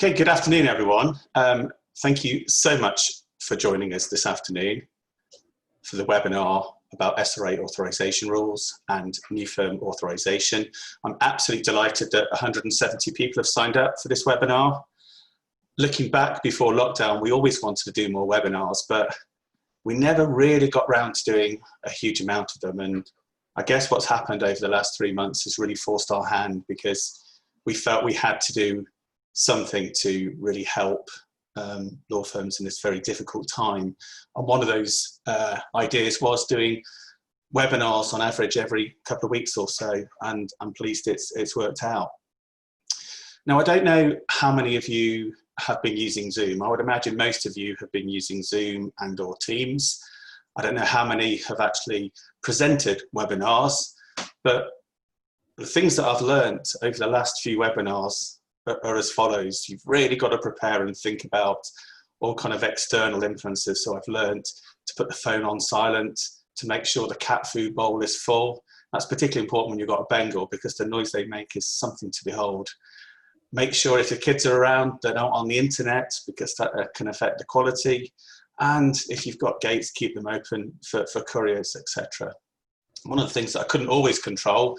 Okay, good afternoon, everyone. Thank you so much for joining us this afternoon for the webinar about SRA authorization rules and new firm authorization. I'm absolutely delighted that 170 people have signed up for this webinar. Looking back before lockdown, we always wanted to do more webinars, but we never really got round to doing a huge amount of them. And I guess what's happened over the last 3 months has really forced our hand, because we felt we had to do something to really help law firms in this very difficult time. And one of those ideas was doing webinars on average every couple of weeks or so, and I'm pleased it's worked out. Now, I don't know how many of you have been using Zoom. I would imagine most of you have been using Zoom and or Teams. I don't know how many have actually presented webinars, but the things that I've learned over the last few webinars are as follows. You've really got to prepare and think about all kind of external influences. So I've learned to put the phone on silent, to make sure the cat food bowl is full. That's particularly important when you've got a Bengal, because the noise they make is something to behold. Make sure if your kids are around, they're not on the internet, because that can affect the quality. And if you've got gates, keep them open for couriers, etc. One of the things that I couldn't always control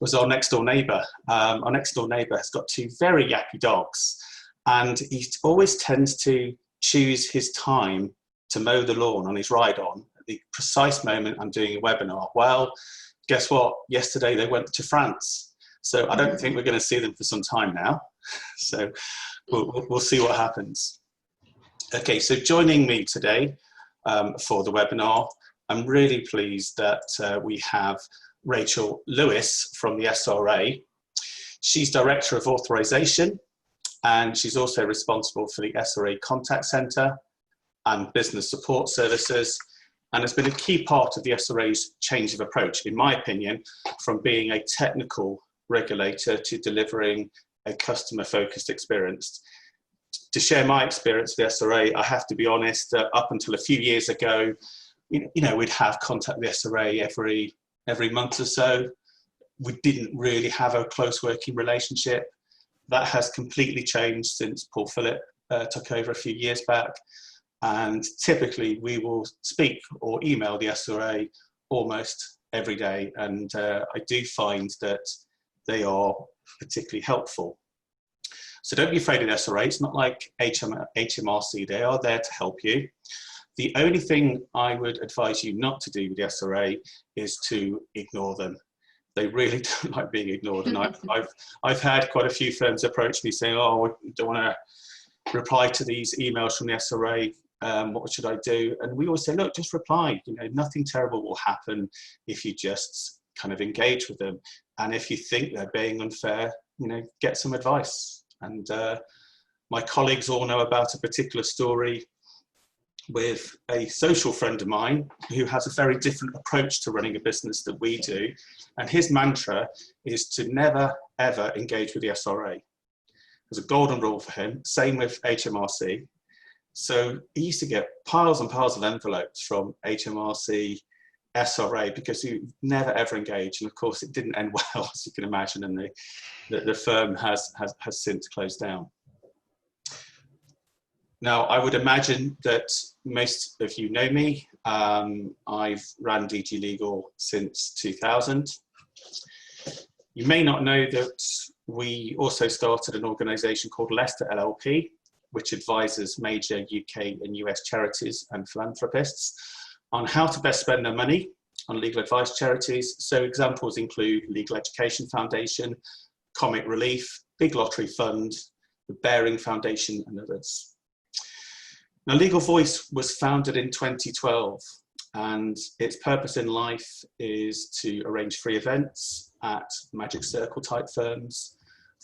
was our next door neighbour. Our next door neighbour has got 2 very yappy dogs, and he always tends to choose his time to mow the lawn on his ride-on at the precise moment I'm doing a webinar. Well, guess what? Yesterday they went to France, so I don't think we're going to see them for some time now. So we'll see what happens. Okay, so joining me today for the webinar, I'm really pleased that we have Rachel Lewis from the SRA. She's Director of Authorisation, and she's also responsible for the SRA Contact Centre and Business Support Services, and has been a key part of the SRA's change of approach, in my opinion, from being a technical regulator to delivering a customer-focused experience. To share my experience with the SRA, I have to be honest, up until a few years ago, you know, we'd have contact with the SRA every month or so. We didn't really have a close working relationship. That has completely changed since Paul Phillip took over a few years back. And typically we will speak or email the SRA almost every day. And I do find that they are particularly helpful. So don't be afraid of the SRA. It's not like HMRC. They are there to help you. The only thing I would advise you not to do with the SRA is to ignore them. They really don't like being ignored. And I've had quite a few firms approach me saying, oh, I don't want to reply to these emails from the SRA. What should I do? And we always say, look, just reply. You know, nothing terrible will happen if you just kind of engage with them. And if you think they're being unfair, you know, get some advice. And my colleagues all know about a particular story with a social friend of mine who has a very different approach to running a business that we do. And his mantra is to never, ever engage with the SRA. There's a golden rule for him, same with HMRC. So he used to get piles and piles of envelopes from HMRC, SRA, because he never ever engaged. And of course it didn't end well, as you can imagine, and the firm has since closed down. Now, I would imagine that most of you know me. I've ran DG Legal since 2000. You may not know that we also started an organisation called Leicester LLP, which advises major UK and US charities and philanthropists on how to best spend their money on legal advice charities. So examples include Legal Education Foundation, Comic Relief, Big Lottery Fund, the Bearing Foundation, and others. Now, Legal Voice was founded in 2012, and its purpose in life is to arrange free events at Magic Circle type firms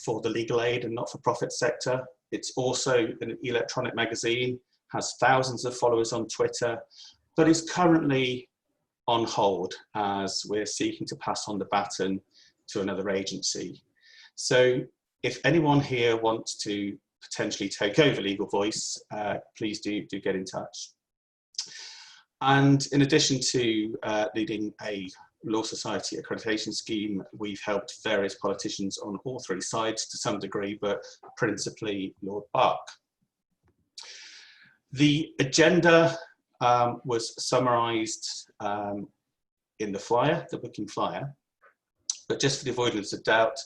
for the legal aid and not-for-profit sector. It's also an electronic magazine, has thousands of followers on Twitter, but is currently on hold as we're seeking to pass on the baton to another agency. So if anyone here wants to potentially take over Legal Voice, please do get in touch. And in addition to leading a Law Society Accreditation Scheme, we've helped various politicians on all three sides to some degree, but principally Lord Bach. The agenda was summarised in the flyer, the booking flyer, but just for the avoidance of doubt,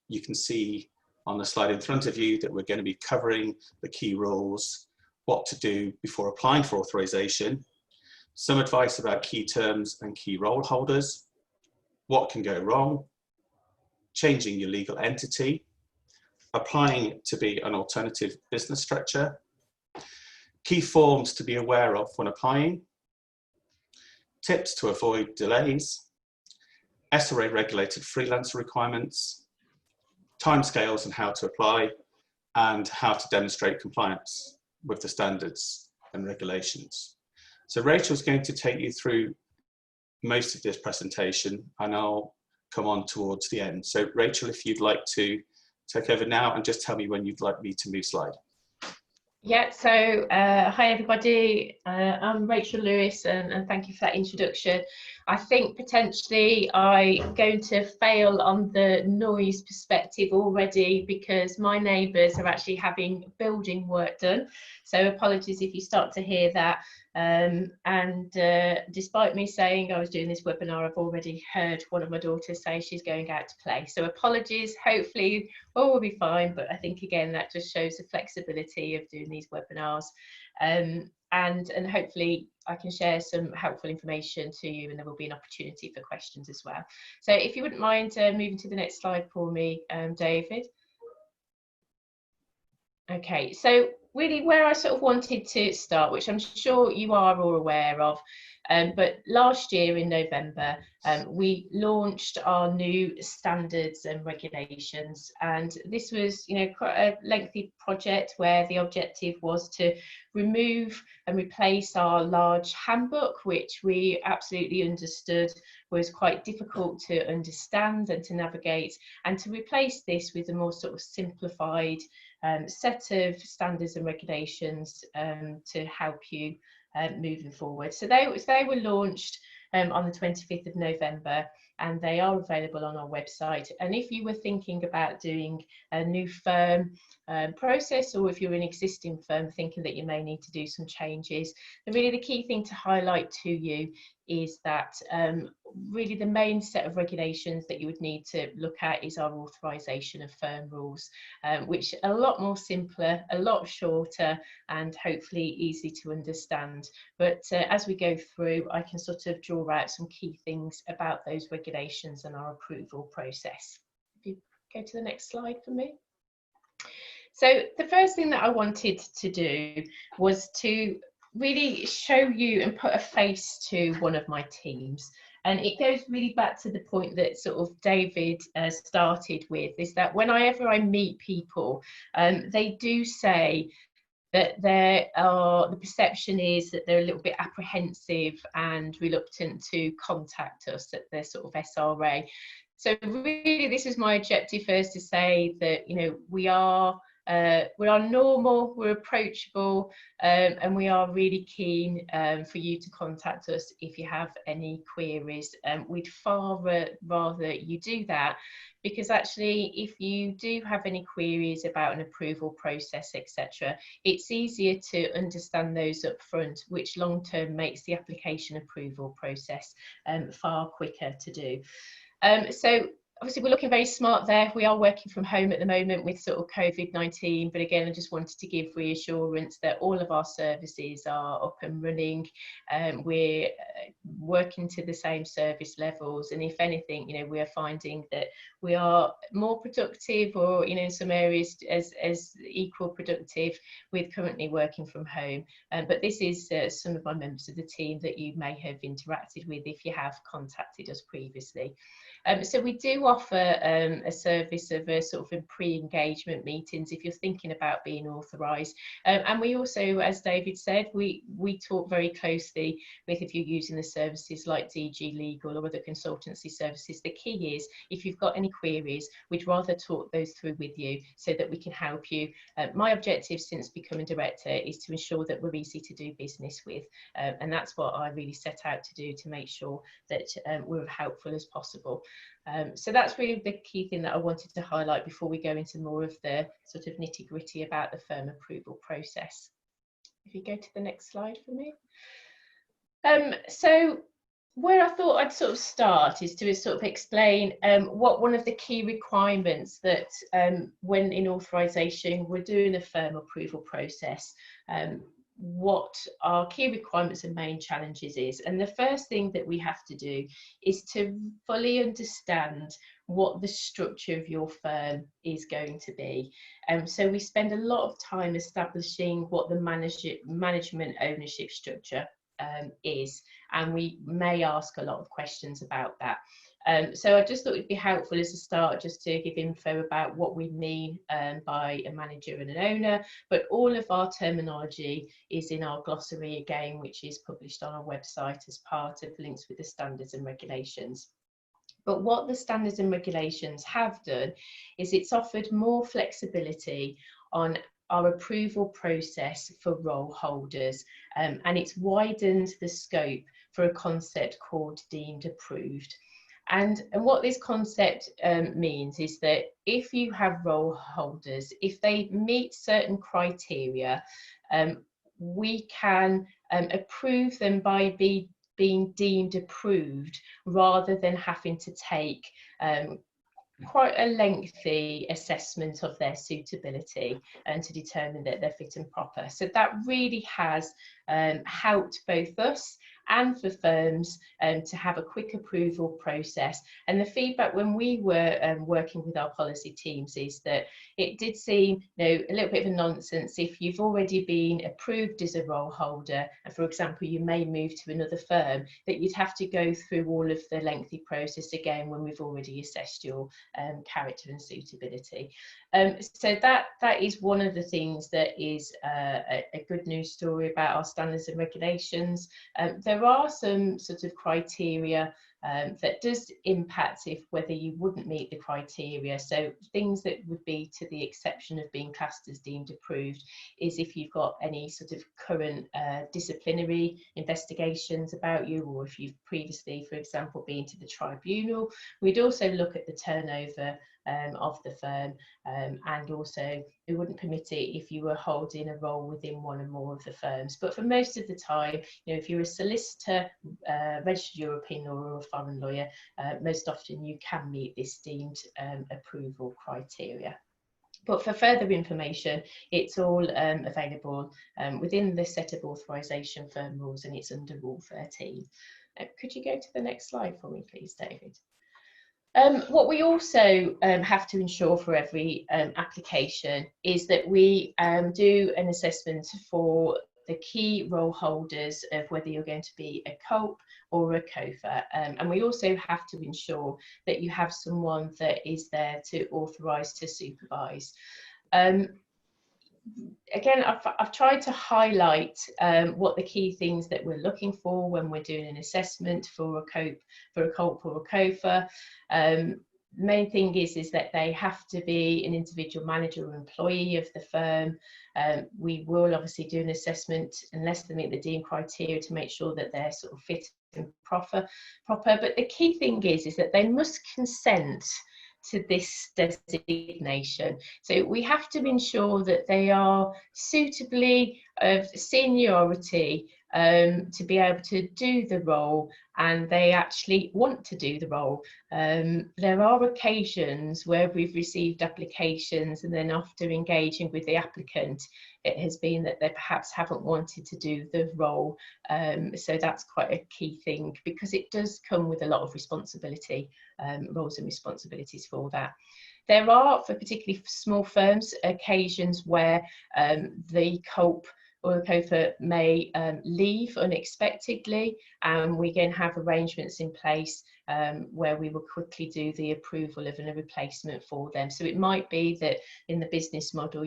you can see on the slide in front of you that we're going to be covering the key rules, what to do before applying for authorisation, some advice about key terms and key role holders, what can go wrong, changing your legal entity, applying to be an alternative business structure, key forms to be aware of when applying, tips to avoid delays, SRA regulated freelancer requirements, timescales and how to apply, and how to demonstrate compliance with the standards and regulations. So Rachel's going to take you through most of this presentation, and I'll come on towards the end. So Rachel, if you'd like to take over now and just tell me when you'd like me to move slide. Yeah, so hi everybody, I'm Rachel Lewis and thank you for that introduction. I think potentially I'm going to fail on the noise perspective already because my neighbours are actually having building work done. So apologies if you start to hear that. Despite me saying I was doing this webinar, I've already heard one of my daughters say she's going out to play. So apologies, hopefully all will be fine. But I think again, that just shows the flexibility of doing these webinars. And hopefully I can share some helpful information to you and there will be an opportunity for questions as well. So if you wouldn't mind moving to the next slide for me, David. Okay, so really where I sort of wanted to start, which I'm sure you are all aware of, but last year in November, we launched our new standards and regulations, and this was, you know, quite a lengthy project where the objective was to remove and replace our large handbook, which we absolutely understood was quite difficult to understand and to navigate, and to replace this with a more sort of simplified set of standards and regulations to help you moving forward. So they were launched on the 25th of November, and they are available on our website. And if you were thinking about doing a new firm process, or if you're an existing firm thinking that you may need to do some changes, then really the key thing to highlight to you is that really the main set of regulations that you would need to look at is our authorisation of firm rules, which are a lot more simpler, a lot shorter, and hopefully easy to understand. But as we go through, I can sort of draw out some key things about those regulations and our approval process. If you go to the next slide for me. So the first thing that I wanted to do was to really show you and put a face to one of my teams. And it goes really back to the point that sort of David started with, is that whenever I meet people, they do say that the perception is that they're a little bit apprehensive and reluctant to contact us at their sort of SRA. So really this is my objective first, to say that, you know, we are normal, we're approachable, and we are really keen for you to contact us if you have any queries. We'd far rather you do that, because actually if you do have any queries about an approval process, etc., it's easier to understand those up front, which long term makes the application approval process far quicker to do. So obviously we're looking very smart there. We are working from home at the moment with sort of COVID-19, but again, I just wanted to give reassurance that all of our services are up and running. We're working to the same service levels, and if anything, you know, we are finding that we are more productive, or, you know, in some areas as equal productive with currently working from home. But this is some of my members of the team that you may have interacted with if you have contacted us previously. So we do offer a service of a sort of pre-engagement meetings if you're thinking about being authorised. And we also, as David said, we talk very closely with, if you're using the services like DG Legal or other consultancy services, the key is if you've got any queries, we'd rather talk those through with you so that we can help you. My objective since becoming director is to ensure that we're easy to do business with, and that's what I really set out to do, to make sure that we're as helpful as possible. So that's really the key thing that I wanted to highlight before we go into more of the sort of nitty-gritty about the firm approval process. If you go to the next slide for me. So where I thought I'd sort of start is to sort of explain what one of the key requirements that when in authorisation we're doing a firm approval process, what our key requirements and main challenges is. And the first thing that we have to do is to fully understand what the structure of your firm is going to be. So we spend a lot of time establishing what the management ownership structure is, and we may ask a lot of questions about that. So I just thought it'd be helpful as a start just to give info about what we mean by a manager and an owner, but all of our terminology is in our glossary again, which is published on our website as part of links with the standards and regulations. But what the standards and regulations have done is it's offered more flexibility on our approval process for role holders, and it's widened the scope for a concept called deemed approved. And what this concept means is that if you have role holders, if they meet certain criteria, we can approve them by being deemed approved, rather than having to take quite a lengthy assessment of their suitability and to determine that they're fit and proper. So that really has helped both us and for firms to have a quick approval process. And the feedback when we were working with our policy teams is that it did seem, a little bit of a nonsense if you've already been approved as a role holder, and for example you may move to another firm, that you'd have to go through all of the lengthy process again when we've already assessed your character and suitability. So that is one of the things that is a good news story about our standards and regulations. There are some sort of criteria that does impact if whether you wouldn't meet the criteria. So things that would be to the exception of being classed as deemed approved is if you've got any sort of current disciplinary investigations about you, or if you've previously, for example, been to the tribunal. We'd also look at the turnover of the firm, and also we wouldn't permit it if you were holding a role within one or more of the firms. But for most of the time, if you're a solicitor, registered European or a foreign lawyer, most often you can meet this deemed approval criteria. But for further information, it's all available within the set of authorisation firm rules, and it's under Rule 13. Could you go to the next slide for me, please, David? What we also have to ensure for every application is that we do an assessment for the key role holders of whether you're going to be a COPE or a COFA, and we also have to ensure that you have someone that is there to authorise to supervise. Again, I've tried to highlight what the key things that we're looking for when we're doing an assessment for a COPE or a COFA. Main thing is that they have to be an individual manager or employee of the firm. We will obviously do an assessment unless they meet the deemed criteria to make sure that they're sort of fit and proper. But the key thing is that they must consent to this designation. So we have to ensure that they are suitably of seniority to be able to do the role, and they actually want to do the role. There are occasions where we've received applications and then after engaging with the applicant, it has been that they perhaps haven't wanted to do the role. So that's quite a key thing, because it does come with a lot of responsibility, roles and responsibilities for that. There are, for particularly small firms, occasions where the COPE or the COFA may leave unexpectedly, and we can have arrangements in place where we will quickly do the approval of a replacement for them. So it might be that in the business model,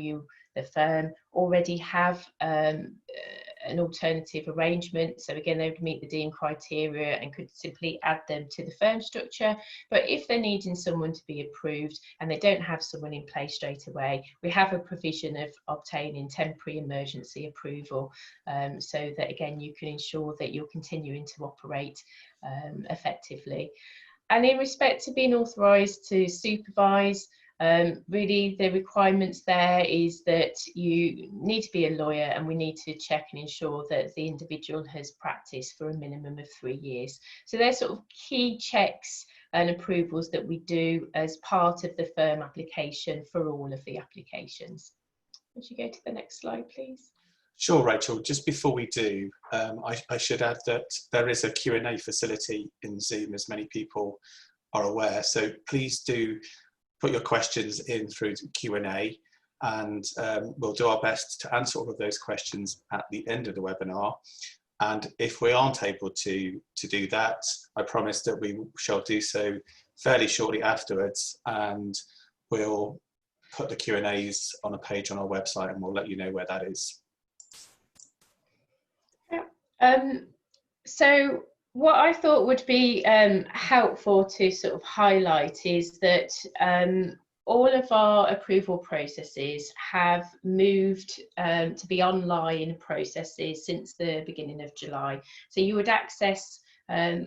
the firm already have an alternative arrangement. So again, they would meet the deemed criteria and could simply add them to the firm structure. But if they're needing someone to be approved and they don't have someone in place straight away, we have a provision of obtaining temporary emergency approval, so that again, you can ensure that you're continuing to operate effectively. And in respect to being authorised to supervise, really the requirements there is that you need to be a lawyer, and we need to check and ensure that the individual has practiced for a minimum of 3 years. So they're sort of key checks and approvals that we do as part of the firm application for all of the applications. Would you go to the next slide, please? Sure, Rachel. Just before we do, I should add that there is a Q&A facility in Zoom, as many people are aware. So please do put your questions in through Q&A, and we'll do our best to answer all of those questions at the end of the webinar. And if we aren't able to do that, I promise that we shall do so fairly shortly afterwards, and we'll put the Q&As on a page on our website, and we'll let you know where that is. Yeah. So what I thought would be helpful to sort of highlight is that all of our approval processes have moved to be online processes since the beginning of July. So you would access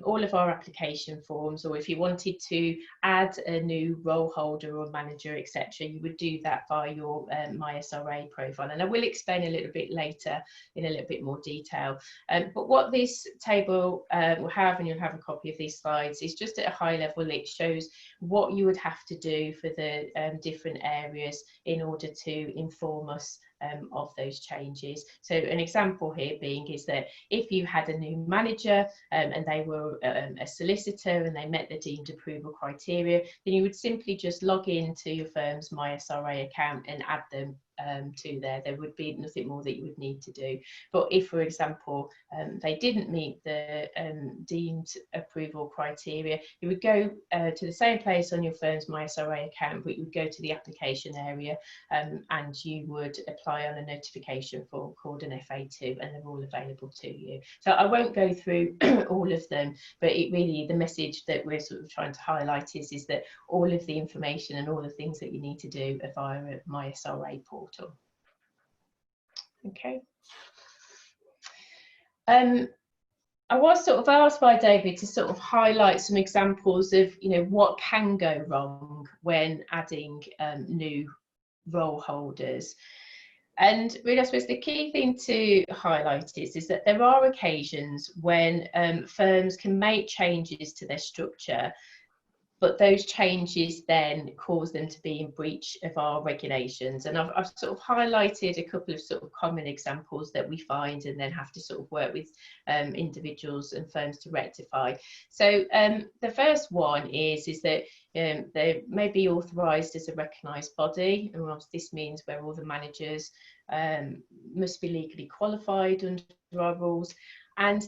all of our application forms, or if you wanted to add a new role holder or manager, etc., you would do that via your My SRA profile. And I will explain a little bit later in a little bit more detail. But what this table will have, and you'll have a copy of these slides, is just at a high level, it shows what you would have to do for the different areas in order to inform us of those changes. So an example here being is that if you had a new manager and they were a solicitor and they met the deemed approval criteria, then you would simply just log into your firm's My SRA account and add them to there. There would be nothing more that you would need to do. But if, for example, they didn't meet the deemed approval criteria, you would go to the same place on your firm's My SRA account, but you would go to the application area and you would apply on a notification form called an FA2, and they're all available to you. So I won't go through all of them, but it really, the message that we're sort of trying to highlight is that all of the information and all the things that you need to do are via My SRA portal. Okay. I was sort of asked by David to sort of highlight some examples of, you know, what can go wrong when adding new role holders. And really, I suppose the key thing to highlight is that there are occasions when firms can make changes to their structure, but those changes then cause them to be in breach of our regulations. And I've sort of highlighted a couple of sort of common examples that we find and then have to sort of work with individuals and firms to rectify. So the first one is that they may be authorised as a recognised body, and this means where all the managers must be legally qualified under our rules, and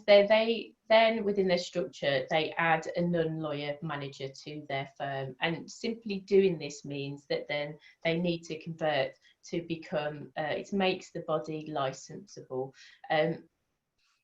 then within their structure they add a non-lawyer manager to their firm, and simply doing this means that then they need to convert to become it makes the body licensable.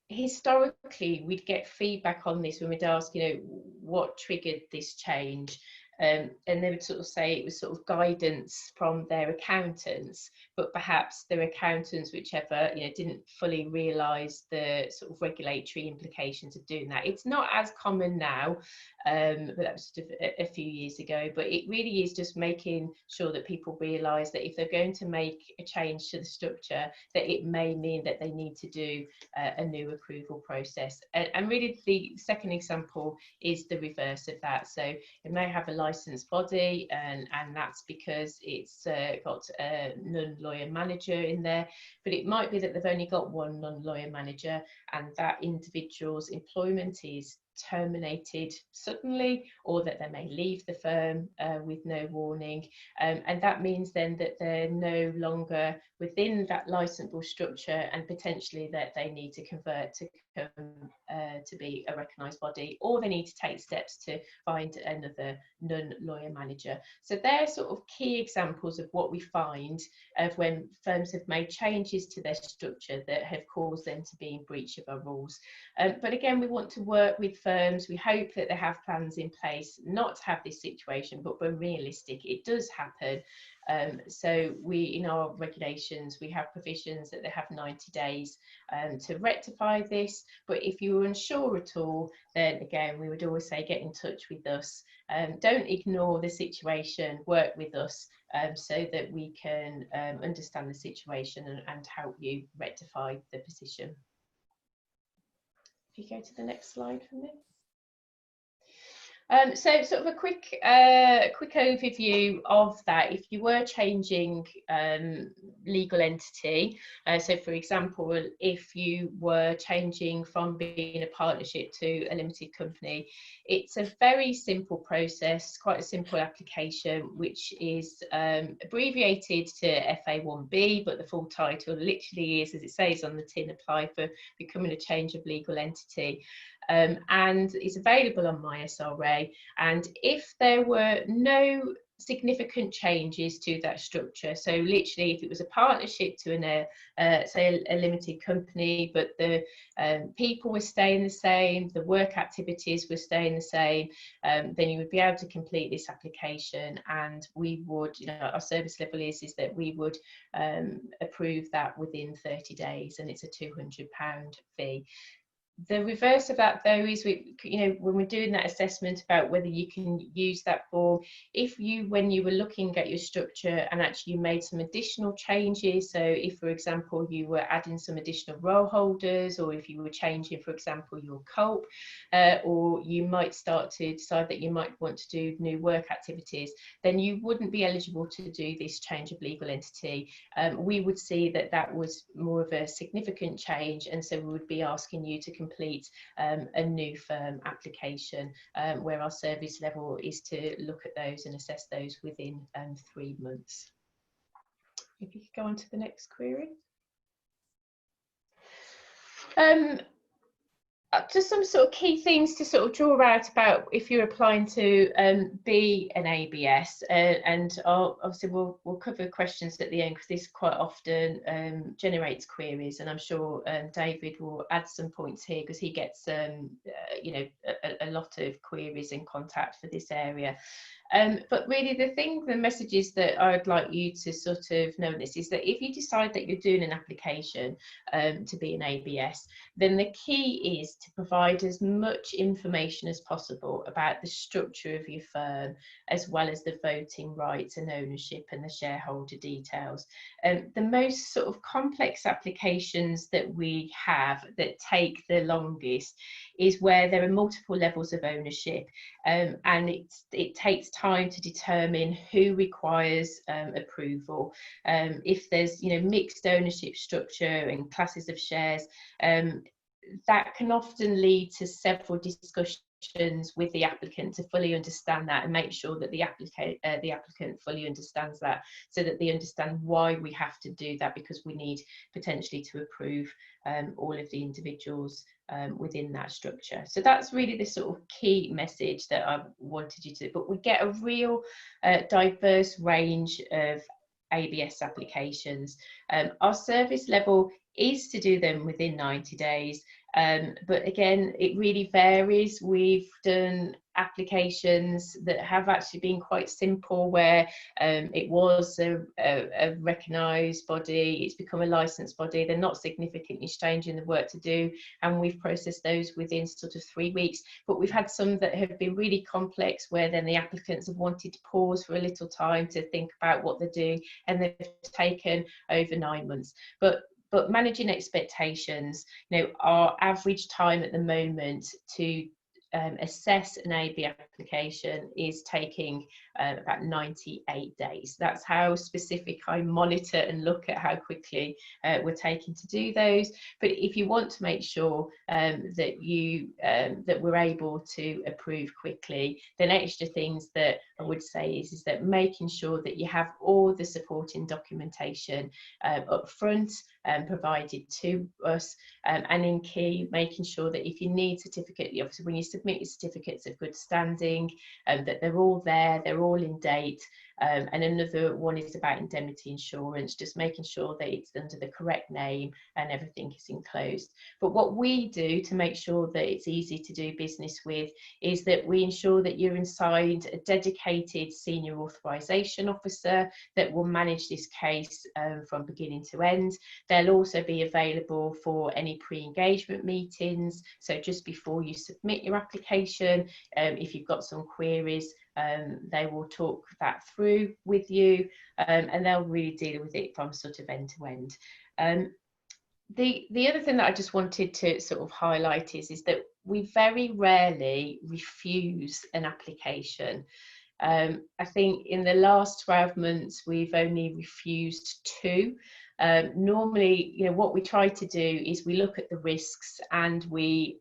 Historically, we'd get feedback on this when we'd ask, you know, what triggered this change, and they would sort of say it was sort of guidance from their accountants, but perhaps their accountants, whichever, you know, didn't fully realise the sort of regulatory implications of doing that. It's not as common now, but that was just a few years ago. But it really is just making sure that people realise that if they're going to make a change to the structure, that it may mean that they need to do a new approval process. And really, the second example is the reverse of that. So it may have a licensed body, and that's because it's got a non-lawyer manager in there, but it might be that they've only got one non-lawyer manager, and that individual's employment is terminated suddenly, or that they may leave the firm with no warning, and that means then that they're no longer within that licensable structure, and potentially that they need to convert to to be a recognised body, or they need to take steps to find another non-lawyer manager. So they're sort of key examples of what we find of when firms have made changes to their structure that have caused them to be in breach of our rules. But again, we want to work with firms. We hope that they have plans in place not to have this situation, but we're realistic, it does happen. So we, in our regulations, we have provisions that they have 90 days to rectify this. But if you're unsure at all, then again, we would always say get in touch with us. Don't ignore the situation, work with us so that we can understand the situation and help you rectify the position. If you go to the next slide for me. So sort of a quick overview of that. If you were changing legal entity, so for example, if you were changing from being a partnership to a limited company, it's a very simple process, quite a simple application, which is abbreviated to FA1B, but the full title literally is, as it says on the tin, apply for becoming a change of legal entity. And it's available on my SRA. And if there were no significant changes to that structure, so literally if it was a partnership to say a limited company, but the people were staying the same, the work activities were staying the same, then you would be able to complete this application, and we would, our service level is that we would approve that within 30 days, and it's a £200 fee. The reverse of that, though, is when we're doing that assessment about whether you can use that form, if you, when you were looking at your structure and actually you made some additional changes, so if, for example, you were adding some additional role holders, or if you were changing, for example, your CULP, or you might start to decide that you might want to do new work activities, then you wouldn't be eligible to do this change of legal entity. We would see that that was more of a significant change, and so we would be asking you to complete a new firm application, where our service level is to look at those and assess those within 3 months. If you could go on to the next query. Just some sort of key things to sort of draw out about if you're applying to be an ABS, and obviously we'll cover questions at the end, because this quite often generates queries, and I'm sure David will add some points here, because he gets a lot of queries in contact for this area. But really the messages that I'd like you to sort of know this is that if you decide that you're doing an application to be an ABS, then the key is to provide as much information as possible about the structure of your firm, as well as the voting rights and ownership and the shareholder details. The most sort of complex applications that we have that take the longest is where there are multiple levels of ownership, and it takes time to determine who requires approval. If there's mixed ownership structure and classes of shares, that can often lead to several discussions with the applicant to fully understand that and make sure that the applicant fully understands that, so that they understand why we have to do that, because we need potentially to approve all of the individuals within that structure. So that's really the sort of key message that I wanted you to, but we get a real diverse range of ABS applications. Our service level is to do them within 90 days, but again, it really varies. We've done applications that have actually been quite simple, where it was a recognised body, it's become a licensed body, they're not significantly changing the work to do, and we've processed those within sort of 3 weeks. But we've had some that have been really complex, where then the applicants have wanted to pause for a little time to think about what they're doing, and they've taken over 9 months. But managing expectations, our average time at the moment to assess an AB application is taking about 98 days. That's how specific I monitor and look at how quickly we're taking to do those. But if you want to make sure that we're able to approve quickly, then extra things that I would say is that making sure that you have all the supporting documentation up front provided to us, and in key, making sure that if you need certificate, obviously when you submit your certificates of good standing, that they're all there, they're all in date. And another one is about indemnity insurance, just making sure that it's under the correct name and everything is enclosed. But what we do to make sure that it's easy to do business with is that we ensure that you're inside a dedicated senior authorisation officer that will manage this case from beginning to end. They'll also be available for any pre-engagement meetings. So just before you submit your application, if you've got some queries, they will talk that through with you, and they'll really deal with it from sort of end to end. The other thing that I just wanted to sort of highlight is that we very rarely refuse an application. I think in the last 12 months, we've only refused 2. Normally, what we try to do is we look at the risks and we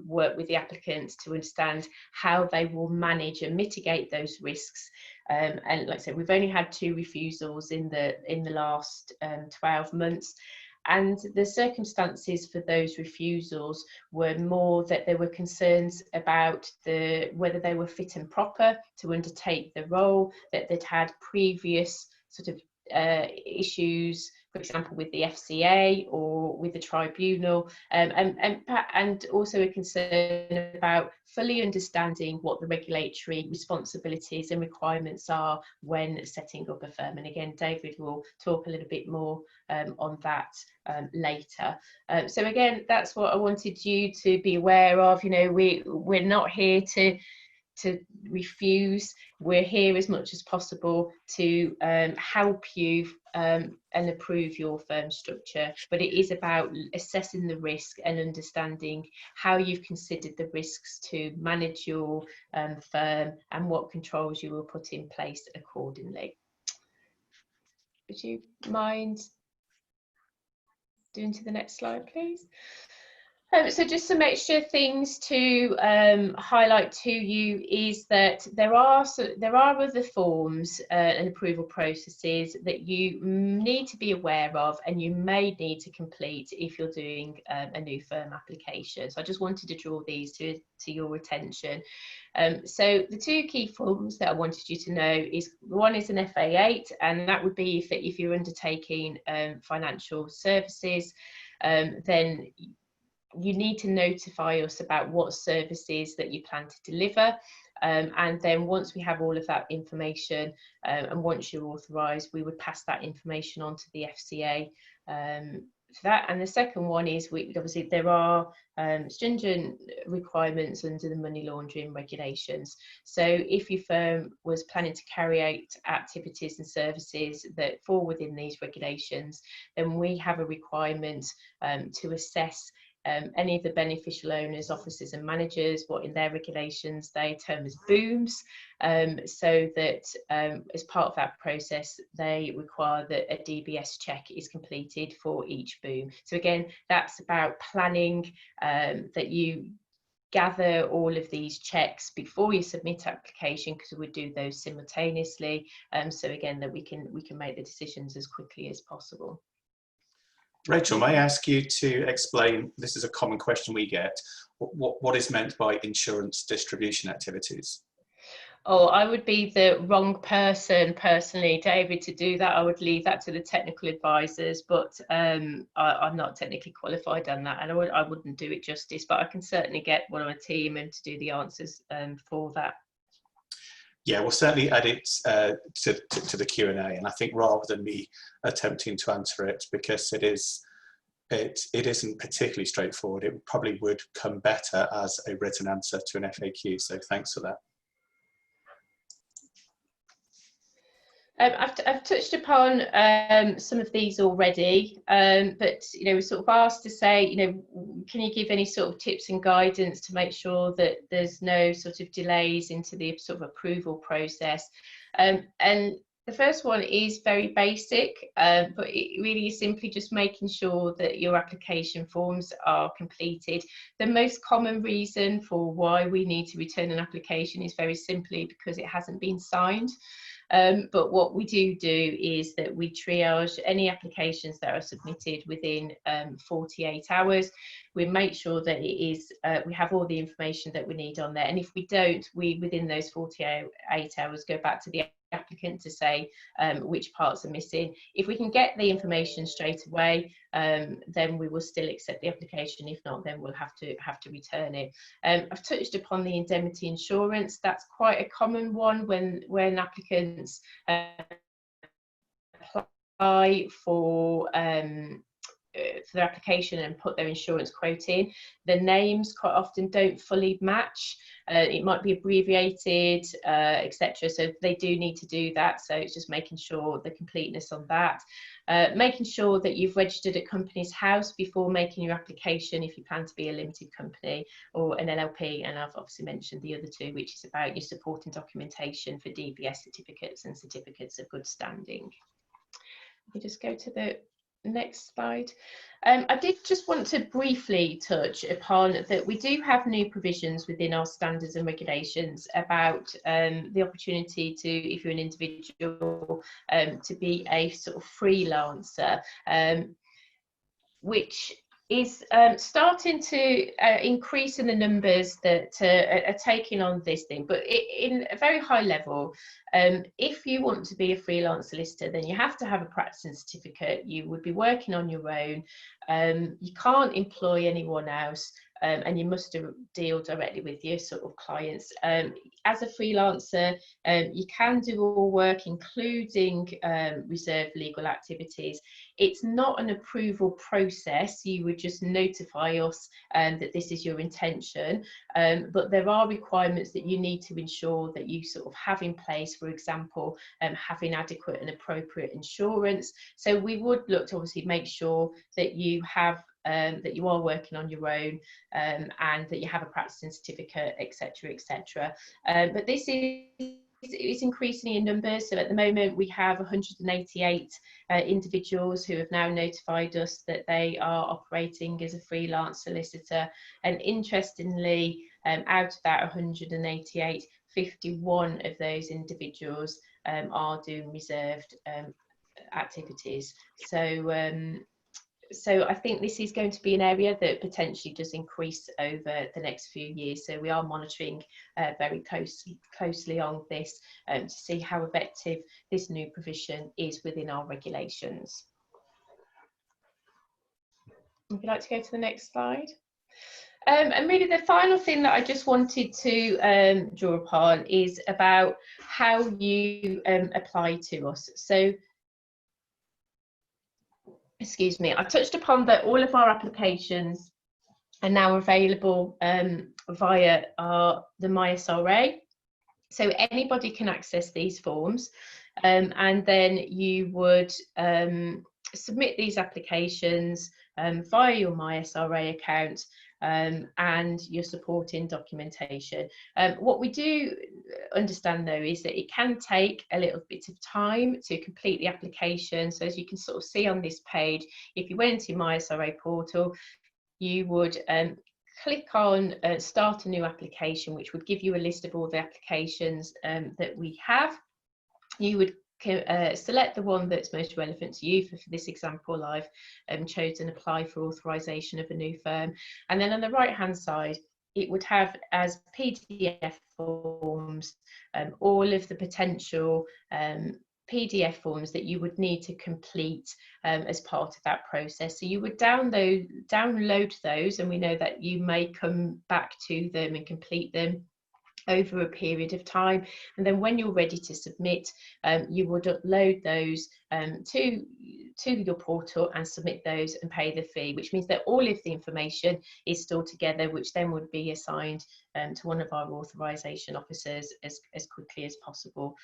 work with the applicants to understand how they will manage and mitigate those risks. And like I said, we've only had 2 refusals in the last 12 months. And the circumstances for those refusals were more that there were concerns about whether they were fit and proper to undertake the role, that they'd had previous sort of issues, for example, with the FCA or with the tribunal, and also a concern about fully understanding what the regulatory responsibilities and requirements are when setting up a firm. And again, David will talk a little bit more on that later. So again, that's what I wanted you to be aware of. We're not here to refuse. We're here as much as possible to help you and approve your firm structure, but it is about assessing the risk and understanding how you've considered the risks to manage your firm and what controls you will put in place accordingly. Would you mind doing to the next slide, please? So just some extra things to highlight to you is that there are other forms and approval processes that you need to be aware of and you may need to complete if you're doing a new firm application. So I just wanted to draw these to your attention. So the 2 key forms that I wanted you to know is, one is an FA8, and that would be if you're undertaking financial services, then you need to notify us about what services that you plan to deliver, and then once we have all of that information and once you're authorised, we would pass that information on to the FCA for that. And the second one is obviously there are stringent requirements under the money laundering regulations. So if your firm was planning to carry out activities and services that fall within these regulations, then we have a requirement to assess any of the beneficial owners, officers and managers, what in their regulations they term as booms, so that as part of that process they require that a DBS check is completed for each boom. So again, that's about planning, that you gather all of these checks before you submit application, because we do those simultaneously, so again that we can make the decisions as quickly as possible. Rachel, may I ask you to explain, this is a common question we get, what is meant by insurance distribution activities? Oh, I would be the wrong person personally, David, to do that. I would leave that to the technical advisors, but I'm not technically qualified on that, and I wouldn't do it justice, but I can certainly get one of my team and to do the answers for that. Yeah, we'll certainly add it to the Q&A, and I think rather than me attempting to answer it, because it isn't particularly straightforward, it probably would come better as a written answer to an FAQ, so thanks for that. I've touched upon some of these already, but we're sort of asked to say, can you give any sort of tips and guidance to make sure that there's no sort of delays into the sort of approval process? And the first one is very basic, but it really is simply just making sure that your application forms are completed. The most common reason for why we need to return an application is very simply because it hasn't been signed. But what we do is that we triage any applications that are submitted within 48 hours. We make sure that it is, we have all the information that we need on there. And if we don't, we within those 48 hours go back to the applicant to say which parts are missing. If we can get the information straight away, then we will still accept the application. If not, then we'll have to return it. I've touched upon the indemnity insurance. That's quite a common one when applicants apply for their application and put their insurance quote in. The names quite often don't fully match. It might be abbreviated, etc. So they do need to do that. So it's just making sure the completeness on that. Making sure that you've registered at Companies House before making your application if you plan to be a limited company or an LLP. And I've obviously mentioned the other two, which is about your supporting documentation for DBS certificates and certificates of good standing. We just go to the next slide. I did just want to briefly touch upon that we do have new provisions within our standards and regulations about the opportunity to, if you're an individual, to be a sort of freelancer, which is starting to increase in the numbers that are taking on this thing, but in a very high level. If you want to be a freelance solicitor, then you have to have a practicing certificate. You would be working on your own. You can't employ anyone else, and you must deal directly with your sort of clients. As a freelancer, you can do all work, including reserved legal activities. It's not an approval process. You would just notify us that this is your intention, but there are requirements that you need to ensure that you sort of have in place. For example, having adequate and appropriate insurance. So we would look to obviously make sure that you have that you are working on your own, and that you have a practicing certificate, etc., etc. But this is increasing in numbers. So at the moment we have 188 individuals who have now notified us that they are operating as a freelance solicitor. And interestingly, out of that 188, 51 of those individuals are doing reserved activities. So I think this is going to be an area that potentially does increase over the next few years. So we are monitoring very closely on this to see how effective this new provision is within our regulations. Would you like to go to the next slide? And really the final thing that I just wanted to draw upon is about how you apply to us. So, excuse me, I touched upon that all of our applications are now available via the MySRA. So anybody can access these forms, and then you would submit these applications via your MySRA account and your supporting documentation. What we do understand though is that it can take a little bit of time to complete the application. So as you can sort of see on this page, if you went into your MySRA portal, you would click on start a new application, which would give you a list of all the applications that we have. You would select the one that's most relevant to you. For this example, I've chosen apply for authorisation of a new firm. And then on the right hand side, it would have as PDF forms all of the potential PDF forms that you would need to complete as part of that process. So you would download those, and we know that you may come back to them and complete them over a period of time, and then when you're ready to submit, you would upload those to your portal and submit those and pay the fee, which means that all of the information is stored together, which then would be assigned to one of our authorisation officers as quickly as possible.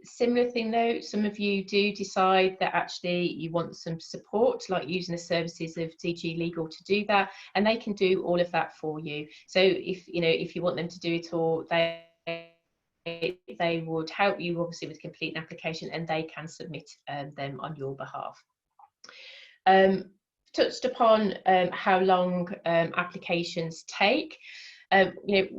Similar thing though, some of you do decide that actually you want some support, like using the services of DG Legal to do that, and they can do all of that for you. So if you want them to do it all, they would help you obviously with completing an application, and they can submit them on your behalf. Touched upon how long applications take. We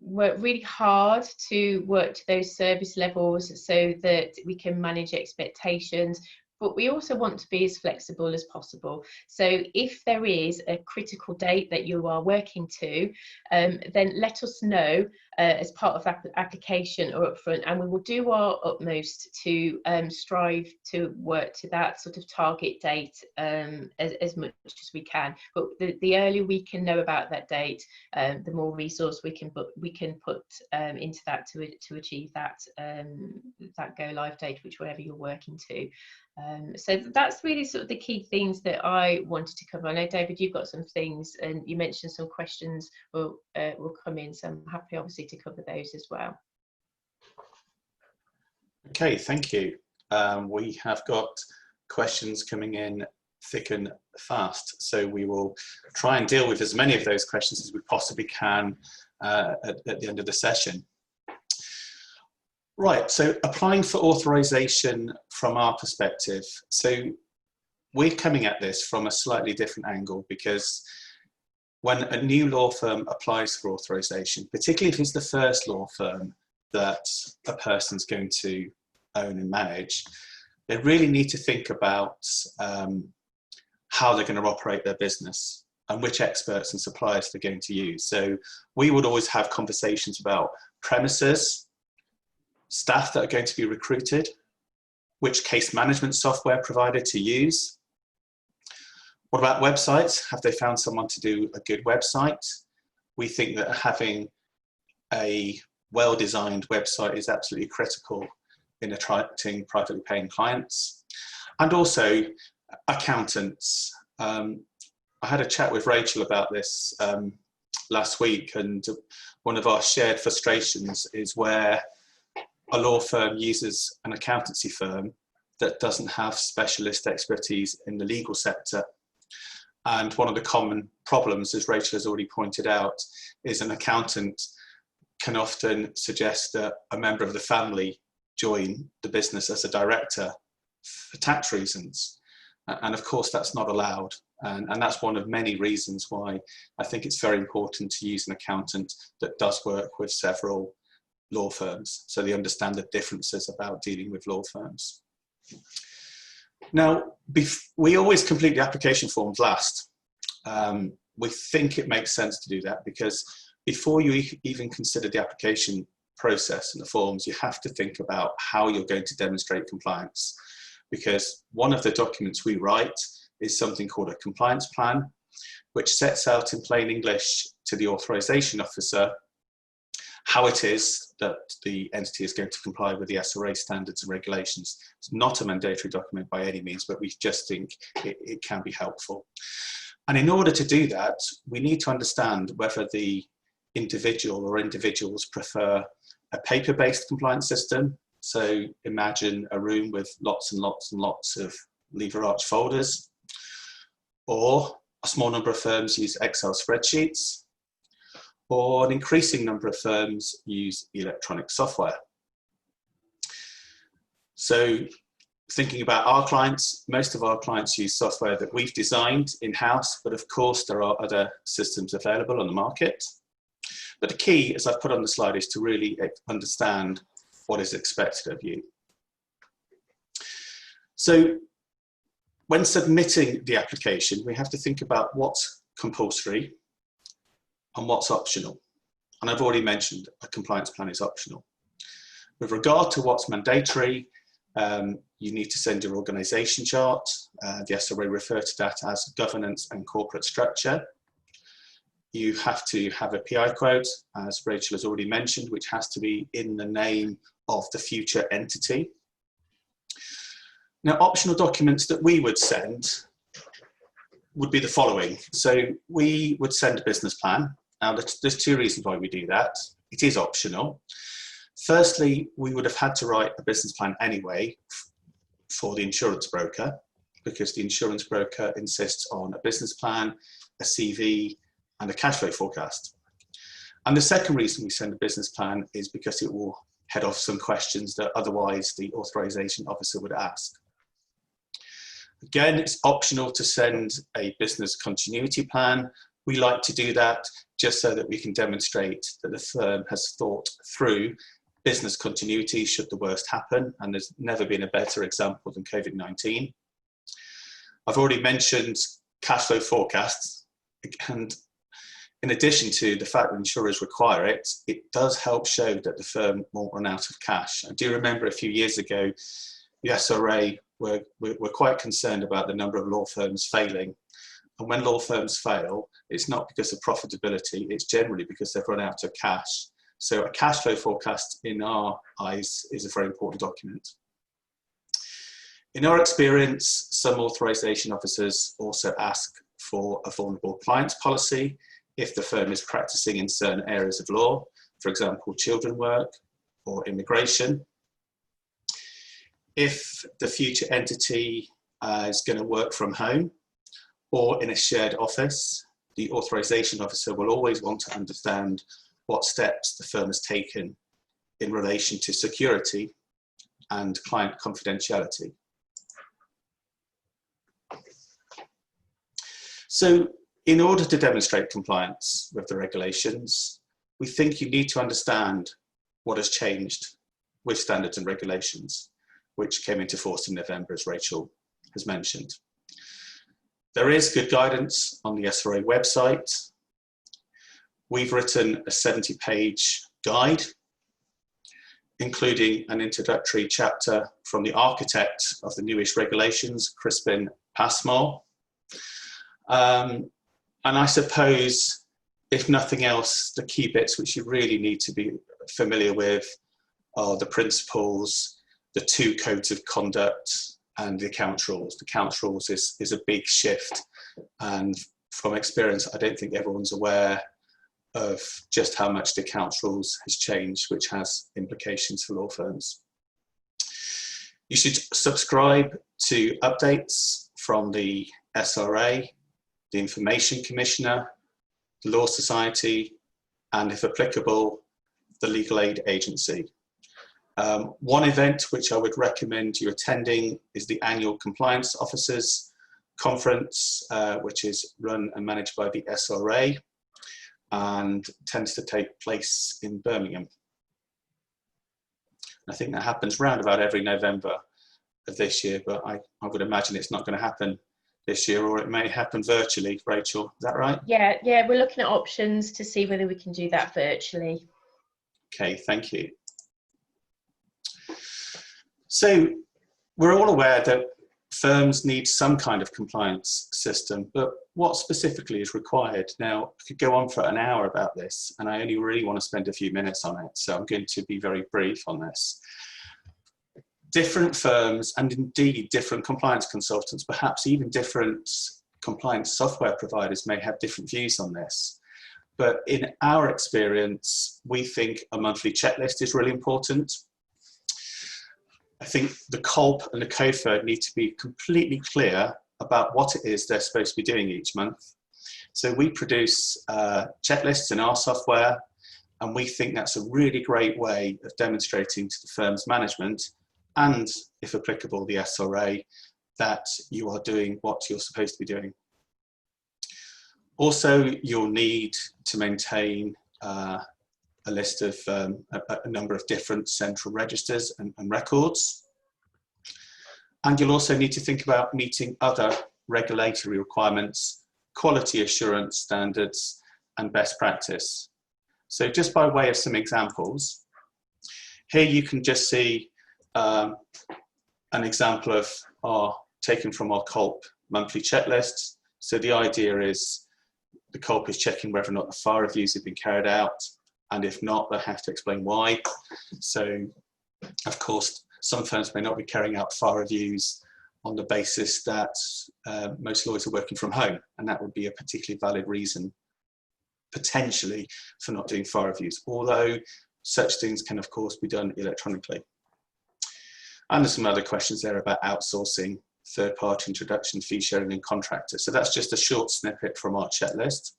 work really hard to work to those service levels so that we can manage expectations, but we also want to be as flexible as possible. So if there is a critical date that you are working to, then let us know as part of that application or upfront, and we will do our utmost to strive to work to that sort of target date as much as we can. But the earlier we can know about that date, the more resource we can put into that to achieve that that go live date, whichever you're working to. So that's really sort of the key things that I wanted to cover. I know, David, you've got some things, and you mentioned some questions will come in, so I'm happy obviously to cover those as well. Okay, thank you. We have got questions coming in thick and fast, so we will try and deal with as many of those questions as we possibly can at the end of the session. Right, so applying for authorization from our perspective. So we're coming at this from a slightly different angle, because when a new law firm applies for authorization, particularly if it's the first law firm that a person's going to own and manage, they really need to think about how they're going to operate their business and which experts and suppliers they're going to use. So we would always have conversations about premises, staff that are going to be recruited, which case management software provider to use. What about websites? Have they found someone to do a good website? We think that having a well-designed website is absolutely critical in attracting privately paying clients. And also accountants. I had a chat with Rachel about this last week, and one of our shared frustrations is where a law firm uses an accountancy firm that doesn't have specialist expertise in the legal sector. And one of the common problems, as Rachel has already pointed out, is an accountant can often suggest that a member of the family join the business as a director for tax reasons. And of course, that's not allowed. And that's one of many reasons why I think it's very important to use an accountant that does work with several law firms, so they understand the differences about dealing with law firms. Now, we always complete the application forms last. We think it makes sense to do that because before you even consider the application process and the forms, you have to think about how you're going to demonstrate compliance. Because one of the documents we write is something called a compliance plan, which sets out in plain English to the authorization officer how it is that the entity is going to comply with the SRA standards and regulations. It's not a mandatory document by any means, but we just think it can be helpful. And in order to do that, we need to understand whether the individual or individuals prefer a paper-based compliance system. So imagine a room with lots and lots and lots of lever arch folders, or a small number of firms use Excel spreadsheets, or an increasing number of firms use electronic software. So thinking about our clients, most of our clients use software that we've designed in-house, but of course there are other systems available on the market. But the key, as I've put on the slide, is to really understand what is expected of you. So when submitting the application, we have to think about what's compulsory and what's optional. And I've already mentioned a compliance plan is optional. With regard to what's mandatory, you need to send your organisation chart. The SRA refer to that as governance and corporate structure. You have to have a PI quote, as Rachel has already mentioned, which has to be in the name of the future entity. Now, optional documents that we would send would be the following. So we would send a business plan, Now, there's two reasons why we do that. It is optional. Firstly, we would have had to write a business plan anyway for the insurance broker, because the insurance broker insists on a business plan, a CV, and a cash flow forecast. And the second reason we send a business plan is because it will head off some questions that otherwise the authorization officer would ask. Again, it's optional to send a business continuity plan. We like to do that just so that we can demonstrate that the firm has thought through business continuity should the worst happen, and there's never been a better example than COVID-19. I've already mentioned cash flow forecasts, and in addition to the fact that insurers require it, it does help show that the firm won't run out of cash. I do remember a few years ago, the SRA were quite concerned about the number of law firms failing. And when law firms fail, it's not because of profitability, it's generally because they've run out of cash. So a cash flow forecast, in our eyes, is a very important document. In our experience, some authorization officers also ask for a vulnerable clients policy if the firm is practicing in certain areas of law, for example, children work or immigration. If the future entity is going to work from home or in a shared office, the authorization officer will always want to understand what steps the firm has taken in relation to security and client confidentiality. So in order to demonstrate compliance with the regulations, we think you need to understand what has changed with standards and regulations, which came into force in November, as Rachel has mentioned. There is good guidance on the SRA website. We've written a 70-page guide, including an introductory chapter from the architect of the newish regulations, Crispin Passmore. And I suppose, if nothing else, the key bits which you really need to be familiar with are the principles, the 2 codes of conduct, and the accounts rules. The accounts rules is a big shift, and from experience, I don't think everyone's aware of just how much the accounts rules has changed, which has implications for law firms. You should subscribe to updates from the SRA, the Information Commissioner, the Law Society, and if applicable, the Legal Aid Agency. One event which I would recommend you attending is the annual Compliance Officers Conference, which is run and managed by the SRA and tends to take place in Birmingham. I think that happens round about every November of this year, but I would imagine it's not going to happen this year, or it may happen virtually. Rachel, is that right? Yeah, we're looking at options to see whether we can do that virtually. Okay, thank you. So we're all aware that firms need some kind of compliance system, but what specifically is required? Now, I could go on for an hour about this, and I only really want to spend a few minutes on it, so I'm going to be very brief on this. Different firms, and indeed different compliance consultants, perhaps even different compliance software providers, may have different views on this. But in our experience, we think a monthly checklist is really important. I think the COLP and the COFA need to be completely clear about what it is they're supposed to be doing each month. So we produce checklists in our software, and we think that's a really great way of demonstrating to the firm's management, and if applicable, the SRA, that you are doing what you're supposed to be doing. Also, you'll need to maintain a list of a number of different central registers and records. And you'll also need to think about meeting other regulatory requirements, quality assurance standards, and best practice. So just by way of some examples, here you can just see an example of taken from our COLP monthly checklist. So the idea is the COLP is checking whether or not the fire reviews have been carried out, and if not, they have to explain why. So, of course, some firms may not be carrying out fire reviews on the basis that most lawyers are working from home, and that would be a particularly valid reason. potentially for not doing file reviews, although such things can of course be done electronically. And there's some other questions there about outsourcing, third-party introduction, fee sharing and contractors. So that's just a short snippet from our checklist.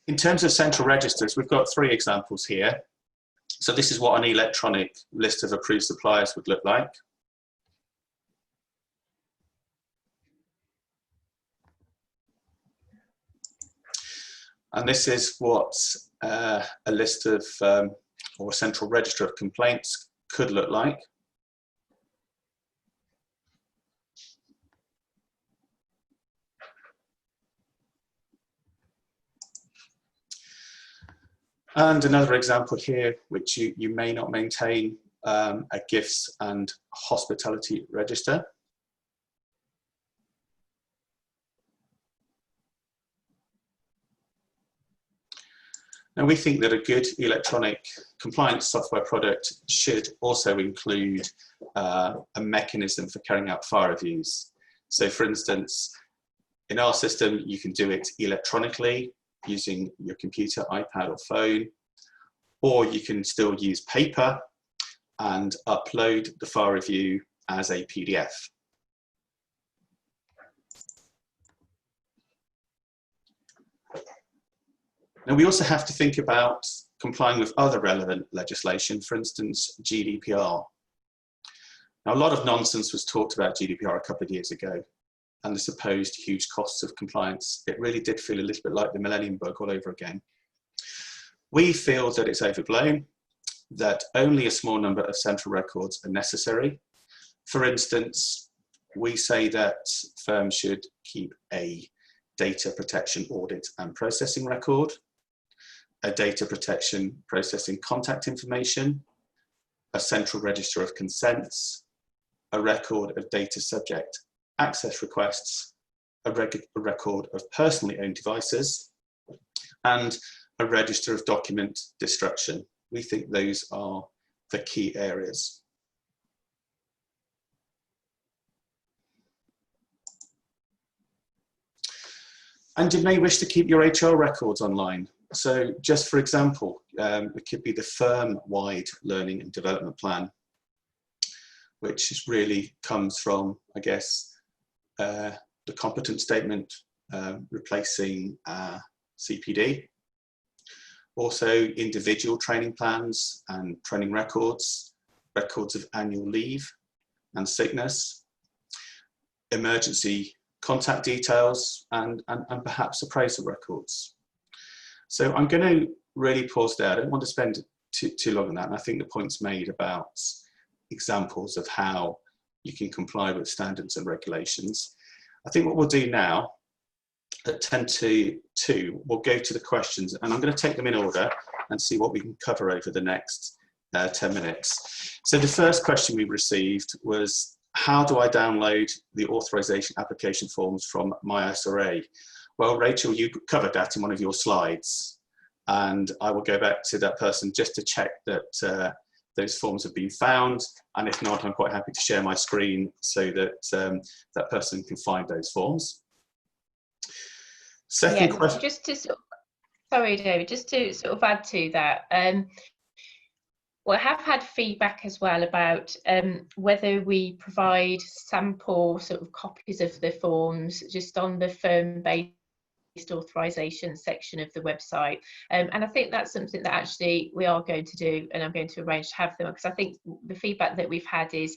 In terms of central registers, we've got 3 examples here. So this is what an electronic list of approved suppliers would look like. And this is what a list of, or a central register of complaints could look like. And another example here, which you may not maintain, a gifts and hospitality register. Now, we think that a good electronic compliance software product should also include a mechanism for carrying out file reviews. So for instance, in our system, you can do it electronically using your computer, iPad or phone, or you can still use paper and upload the file review as a PDF. Now, we also have to think about complying with other relevant legislation, for instance, GDPR. Now, a lot of nonsense was talked about GDPR a couple of years ago, and the supposed huge costs of compliance. It really did feel a little bit like the Millennium Bug all over again. We feel that it's overblown, that only a small number of central records are necessary. For instance, we say that firms should keep a data protection audit and processing record, a data protection processing contact information, a central register of consents, a record of data subject access requests, a record of personally owned devices, and a register of document destruction. We think those are the key areas. And you may wish to keep your HR records online. So just for example, it could be the firm-wide learning and development plan, which really comes from, I guess, the competence statement replacing CPD. Also individual training plans and training records, records of annual leave and sickness, emergency contact details, and perhaps appraisal records. So I'm going to really pause there. I don't want to spend too long on that. And I think the point's made about examples of how you can comply with standards and regulations. I think what we'll do now, at 10 to 2, we'll go to the questions, and I'm going to take them in order and see what we can cover over the next 10 minutes. So the first question we received was, how do I download the authorization application forms from my SRA? Well, Rachel, you covered that in one of your slides, and I will go back to that person just to check that those forms have been found, and if not, I'm quite happy to share my screen so that that person can find those forms. Second question. Just to sorry, David, just to sort of add to that, well, I have had feedback as well about whether we provide sample sort of copies of the forms just on the firm-based authorization section of the website, and I think that's something that actually we are going to do, and I'm going to arrange to have them, because I think the feedback that we've had is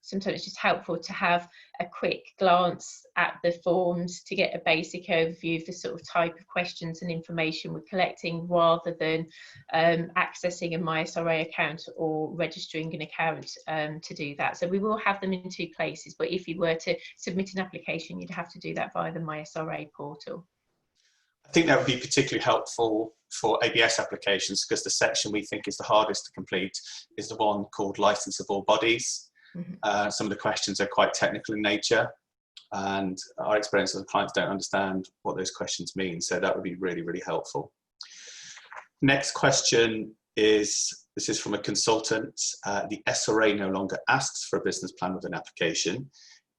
sometimes it's just helpful to have a quick glance at the forms to get a basic overview of the sort of type of questions and information we're collecting, rather than accessing a MySRA account or registering an account to do that. So we will have them in 2 places, but if you were to submit an application, you'd have to do that via the MySRA portal. I think that would be particularly helpful for ABS applications, because the section we think is the hardest to complete is the one called License of All Bodies. Mm-hmm. Some of the questions are quite technical in nature, and our experience as clients don't understand what those questions mean, so that would be really, really helpful. Next question is, this is from a consultant. The SRA no longer asks for a business plan with an application.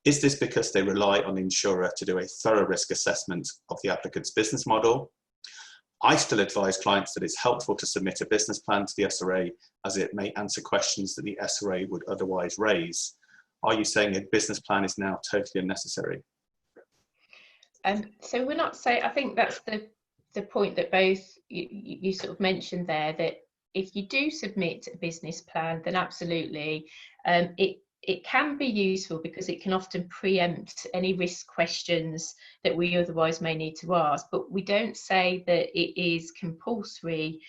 Is this because they rely on the insurer to do a thorough risk assessment of the applicant's business model, I still advise clients that it's helpful to submit a business plan to the SRA as it may answer questions that the SRA would otherwise raise. Are you saying a business plan is now totally unnecessary? So we're not saying, I think that's the point that both you sort of mentioned there, that if you do submit a business plan, then absolutely it can be useful because it can often preempt any risk questions that we otherwise may need to ask. But we don't say that it is compulsory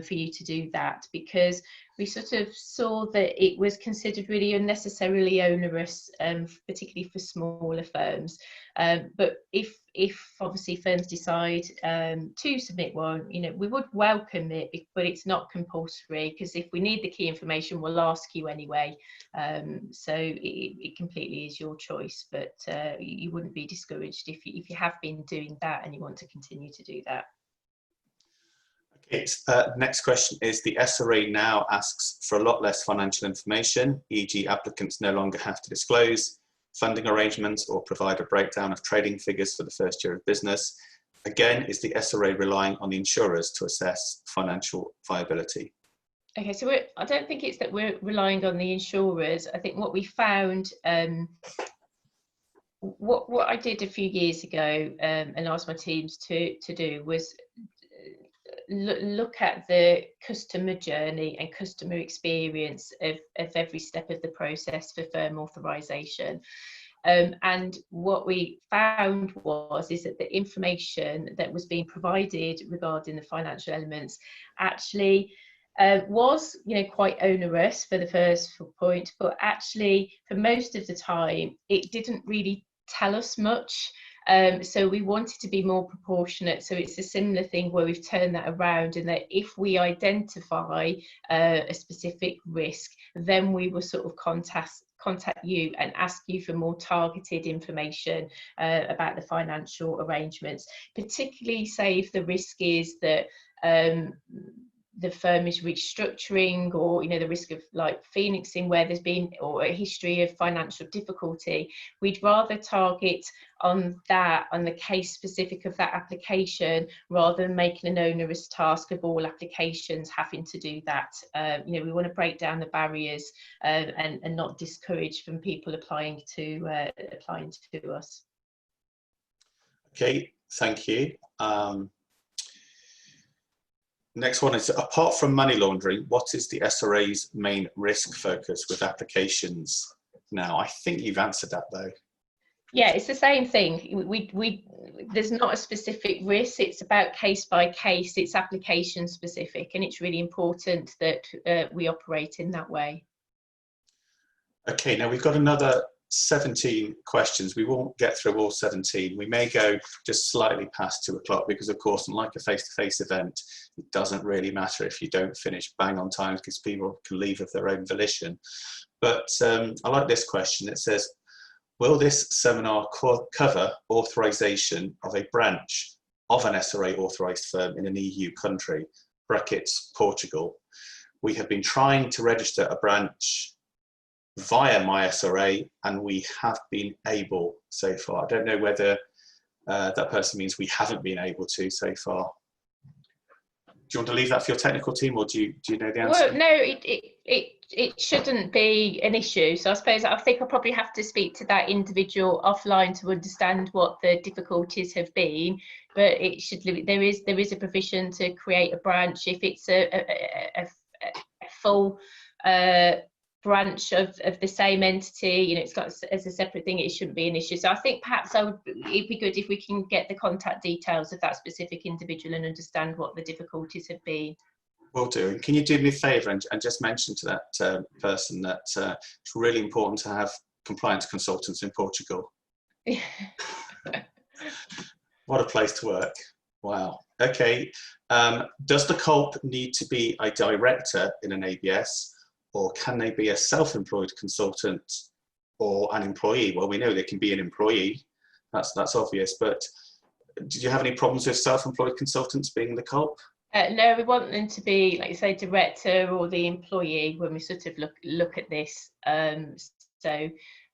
for you to do that, because we sort of saw that it was considered really unnecessarily onerous, particularly for smaller firms. But if obviously firms decide to submit one, you know, we would welcome it, but it's not compulsory, because if we need the key information, we'll ask you anyway. So it completely is your choice, but you wouldn't be discouraged if you have been doing that and you want to continue to do that. Okay, next question is, the SRA now asks for a lot less financial information, e.g. applicants no longer have to disclose funding arrangements or provide a breakdown of trading figures for the first year of business. Again, is the SRA relying on the insurers to assess financial viability? Okay, so I don't think it's that we're relying on the insurers. I think what we found, what I did a few years ago and asked my teams to do was look at the customer journey and customer experience of every step of the process for firm authorisation. And what we found is that the information that was being provided regarding the financial elements actually was, you know, quite onerous for the first point, but actually for most of the time it didn't really tell us much. So we wanted to be more proportionate. So it's a similar thing where we've turned that around, and that if we identify a specific risk, then we will sort of contact you and ask you for more targeted information about the financial arrangements, particularly say if the risk is that the firm is restructuring, or, you know, the risk of like phoenixing where there's been or a history of financial difficulty. We'd rather target on that, on the case specific of that application, rather than making an onerous task of all applications having to do that. You know, we want to break down the barriers and not discourage from people applying to us. Okay, thank you. Next one is, apart from money laundering, what is the SRA's main risk focus with applications now? I think you've answered that though. Yeah, it's the same thing. There's not a specific risk. It's about case by case. It's application specific, and it's really important that we operate in that way. Okay, now we've got another 17 questions. We won't get through all 17. We may go just slightly past 2 o'clock because, of course, unlike a face-to-face event, it doesn't really matter if you don't finish bang on time, because people can leave of their own volition. But I like this question. It says, will this seminar cover authorisation of a branch of an SRA authorised firm in an EU country, brackets Portugal? We have been trying to register a branch via my SRA, and we have been able so far. I don't know whether that person means we haven't been able to so far. Do you want to leave that for your technical team, or do you know the answer? Well, no, it shouldn't be an issue. So I think I'll probably have to speak to that individual offline to understand what the difficulties have been. But it should, there is a provision to create a branch if it's a full branch of the same entity. You know, it's got as a separate thing. It shouldn't be an issue. So I think perhaps it'd be good if we can get the contact details of that specific individual and understand what the difficulties have been. Will do. And can you do me a favour and just mention to that person that it's really important to have compliance consultants in Portugal. What a place to work. Wow. Okay. Does the CULP need to be a director in an ABS, or can they be a self-employed consultant or an employee? Well, we know they can be an employee. That's obvious. But did you have any problems with self-employed consultants being the CULP? No, we want them to be, like you say, director or the employee when we sort of look at this. So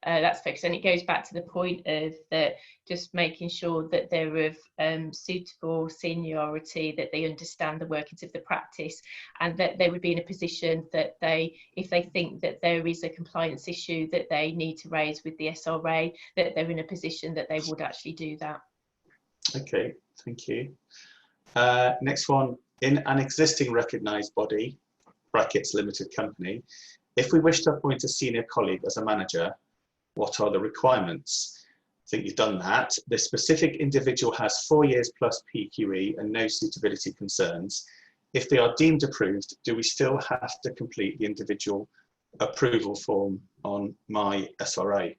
that's focused, and it goes back to the point of that, just making sure that they're of suitable seniority, that they understand the workings of the practice, and that they would be in a position that they, if they think that there is a compliance issue that they need to raise with the SRA, that they're in a position that they would actually do that. Okay, thank you. Next one, in an existing recognised body, brackets limited company, if we wish to appoint a senior colleague as a manager, what are the requirements? I think you've done that. The specific individual has 4 years plus PQE and no suitability concerns. If they are deemed approved, do we still have to complete the individual approval form on my SRA?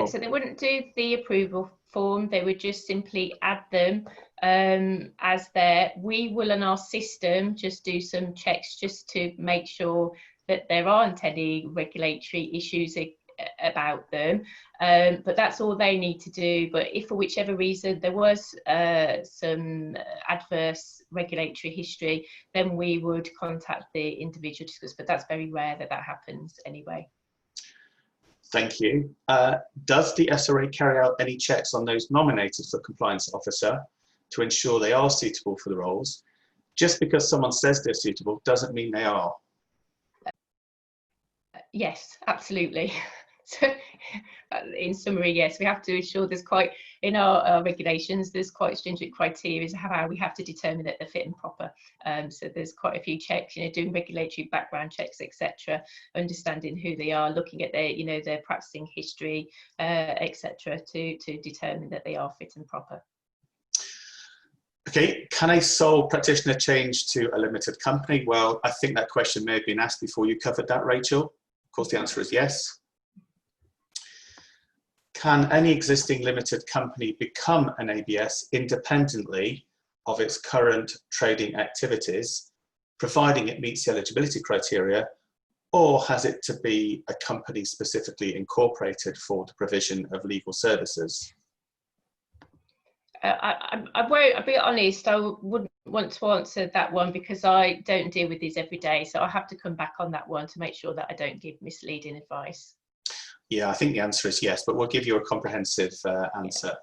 So they wouldn't do the approval form, they would just simply add them as there. We will in our system just do some checks just to make sure that there aren't any regulatory issues about them, but that's all they need to do. But if for whichever reason there was some adverse regulatory history, then we would contact the individual to discuss, but that's very rare that that happens anyway. Thank you. Does the SRA carry out any checks on those nominated for compliance officer to ensure they are suitable for the roles? Just because someone says they're suitable doesn't mean they are. Yes, absolutely. So in summary, yes, we have to ensure there's quite, in our regulations, there's quite stringent criteria as how we have to determine that they're fit and proper. So there's quite a few checks, you know, doing regulatory background checks, etc., understanding who they are, looking at their, you know, their practicing history, etc., to determine that they are fit and proper. Okay, can a sole practitioner change to a limited company? Well, I think that question may have been asked before you covered that, Rachel. Of course, the answer is yes. Can any existing limited company become an ABS independently of its current trading activities, providing it meets the eligibility criteria, or has it to be a company specifically incorporated for the provision of legal services? I'll be honest, I wouldn't want to answer that one because I don't deal with these every day. So I'll have to come back on that one to make sure that I don't give misleading advice. Yeah, I think the answer is yes, but we'll give you a comprehensive answer.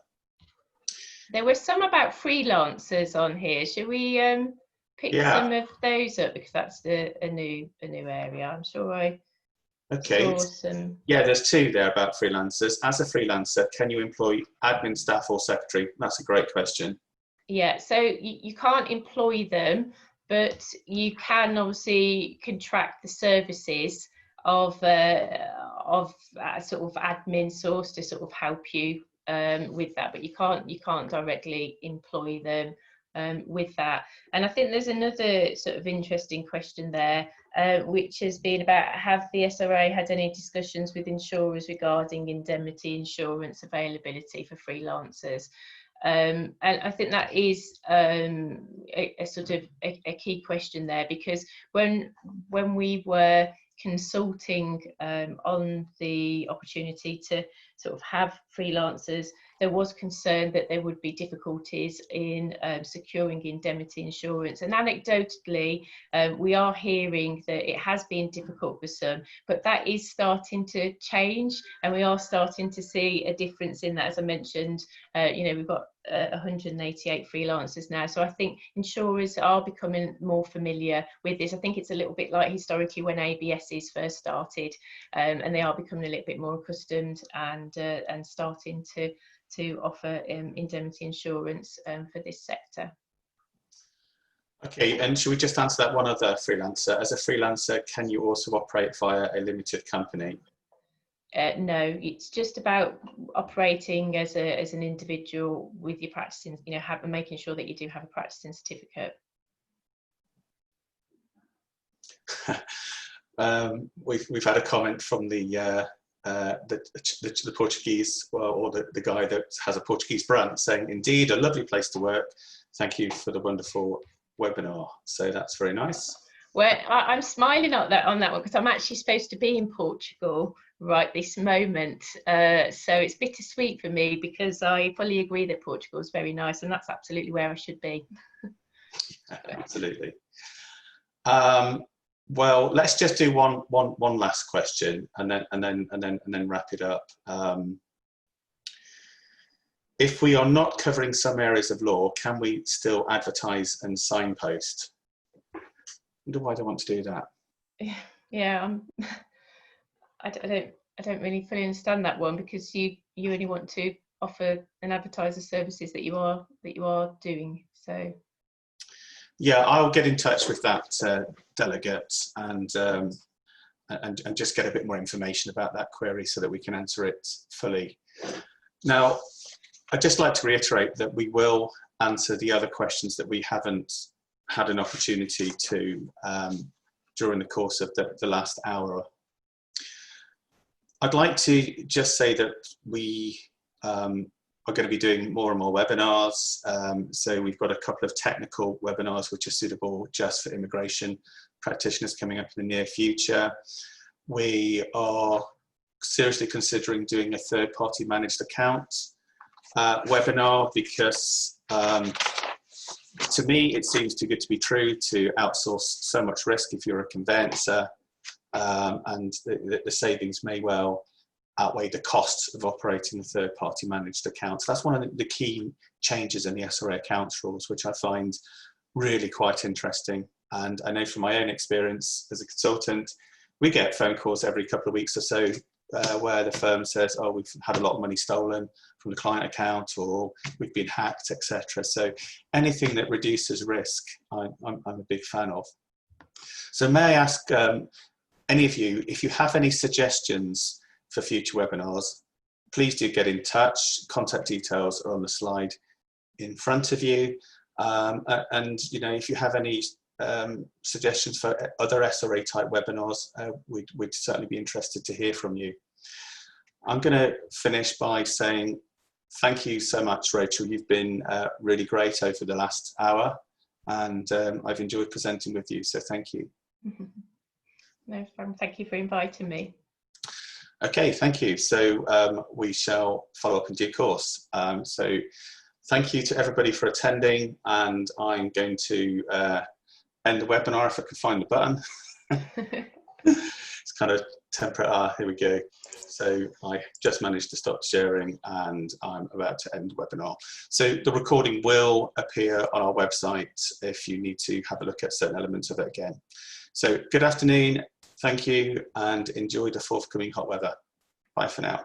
There were some about freelancers on here. Should we pick some of those up, because that's a new area? I'm sure I saw some. Yeah, there's two there about freelancers. As a freelancer, can you employ admin staff or secretary? That's a great question. Yeah, so you can't employ them, but you can obviously contract the services of sort of admin source to sort of help you with that, but you can't directly employ them with that. And I think there's another sort of interesting question there, which has been about, have the SRA had any discussions with insurers regarding indemnity insurance availability for freelancers? And I think that is a sort of a key question there, because when we were consulting on the opportunity to sort of have freelancers, there was concern that there would be difficulties in securing indemnity insurance. And anecdotally, we are hearing that it has been difficult for some, but that is starting to change, and we are starting to see a difference in that. As I mentioned, you know, we've got 188 freelancers now, so I think insurers are becoming more familiar with this. I think it's a little bit like historically when ABSs first started, and they are becoming a little bit more accustomed and starting to offer indemnity insurance for this sector. Okay, and should we just answer that one other freelancer? As a freelancer, can you also operate via a limited company? No, it's just about operating as an individual with your practicing, you know, making sure that you do have a practicing certificate. We've had a comment from the Portuguese, or the guy that has a Portuguese brand, saying, "Indeed, a lovely place to work. Thank you for the wonderful webinar." So that's very nice. Well, I'm smiling at that, on that one, because I'm actually supposed to be in Portugal right this moment. So it's bittersweet for me, because I fully agree that Portugal is very nice, and that's absolutely where I should be. Absolutely. Well, let's just do one last question, and then wrap it up. If we are not covering some areas of law, can we still advertise and signpost? I wonder why they want to do that. Yeah, I don't really fully understand that one, because you only want to offer and advertise the services that you are doing. So yeah, I'll get in touch with that delegate and just get a bit more information about that query so that we can answer it fully. Now, I'd just like to reiterate that we will answer the other questions that we haven't had an opportunity to during the course of the last hour. I'd like to just say that we are going to be doing more and more webinars. So we've got a couple of technical webinars which are suitable just for immigration practitioners coming up in the near future. We are seriously considering doing a third-party managed account webinar, because to me it seems too good to be true to outsource so much risk if you're a conveyancer, and the savings may well outweigh the costs of operating a third-party managed account. So that's one of the key changes in the SRA accounts rules, which I find really quite interesting. And I know from my own experience as a consultant, we get phone calls every couple of weeks or so where the firm says, oh, we've had a lot of money stolen from the client account, or we've been hacked, etc. So anything that reduces risk, I'm a big fan of. So may I ask any of you, if you have any suggestions for future webinars, please do get in touch. Contact details are on the slide in front of you. And you know, if you have any suggestions for other SRA type webinars, we'd certainly be interested to hear from you. I'm going to finish by saying thank you so much, Rachel. You've been really great over the last hour, and I've enjoyed presenting with you, so thank you. No problem. Thank you for inviting me. Okay, thank you. So we shall follow up in due course. So thank you to everybody for attending, and I'm going to end the webinar if I can find the button. It's kind of temperate. Here we go. So I just managed to stop sharing, and I'm about to end the webinar. So the recording will appear on our website if you need to have a look at certain elements of it again. So good afternoon, thank you, and enjoy the forthcoming hot weather. Bye for now.